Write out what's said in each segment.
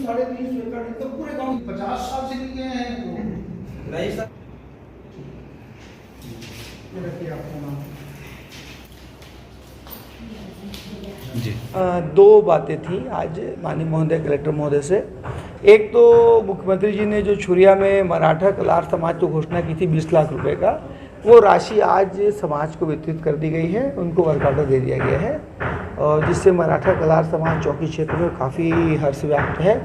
350 एकड़ तो पूरे गांव 50 साल से लिए हैं। राइट जी। दो बातें थी आज माननीय महोदय कलेक्टर महोदय से। एक तो मुख्यमंत्री जी ने जो छुरिया में मराठा कलार समाज को घोषणा की थी 20 लाख रुपए का, वो राशि आज समाज को वितरित कर दी गई है, उनको वर्क ऑर्डर दे दिया गया है, और जिससे मराठा कलार समाज चौकी क्षेत्र में काफ़ी हर्ष व्याप्त है।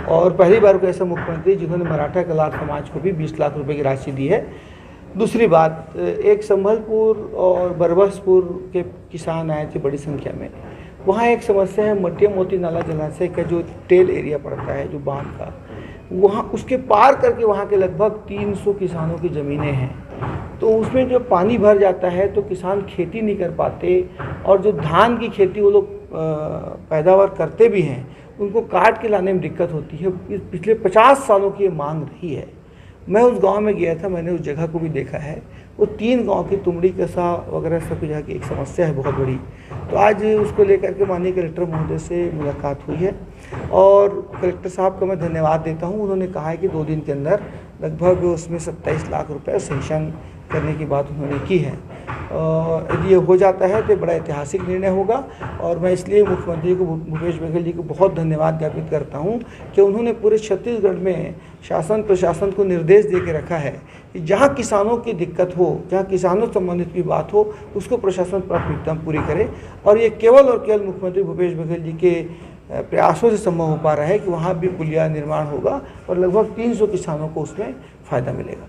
और पहली बार को ऐसा मुख्यमंत्री जिन्होंने मराठा कलार समाज को भी 20 लाख रुपए की राशि दी है। दूसरी बात, एक संभलपुर और बरबसपुर के किसान आए थे बड़ी संख्या में। वहाँ एक समस्या है, मटिया मोती नाला जलाशय का जो टेल एरिया पड़ता है, जो बांध का, वहाँ उसके पार करके वहाँ के लगभग 300 किसानों की ज़मीनें हैं। तो उसमें जब पानी भर जाता है तो किसान खेती नहीं कर पाते, और जो धान की खेती वो लोग पैदावार करते भी हैं, उनको काट के लाने में दिक्कत होती है। पिछले 50 सालों की ये मांग रही है। मैं उस गांव में गया था, मैंने उस जगह को भी देखा है। वो 3 गांव की तुमड़ी कसा वगैरह सब जगह की एक समस्या है बहुत बड़ी। तो आज उसको लेकर के माननीय कलेक्टर महोदय से मुलाकात हुई है, और कलेक्टर साहब का मैं धन्यवाद देता हूं। उन्होंने कहा है कि 2 दिन के अंदर लगभग उसमें 27 लाख रुपए सैंक्शन करने की बात उन्होंने की है। यदि ये हो जाता है तो बड़ा ऐतिहासिक निर्णय होगा, और मैं इसलिए मुख्यमंत्री को, भूपेश बघेल जी को बहुत धन्यवाद ज्ञापित करता हूं कि उन्होंने पूरे छत्तीसगढ़ में शासन प्रशासन को निर्देश दे के रखा है कि जहां किसानों की दिक्कत हो, जहां किसानों संबंधित की बात हो, उसको प्रशासन प्राथमिकता पूरी करे। और ये केवल और केवल मुख्यमंत्री भूपेश बघेल जी के प्रयासों से संभव हो पा रहा है कि वहाँ भी पुलिया निर्माण होगा और लगभग 300 किसानों को उसमें फ़ायदा मिलेगा।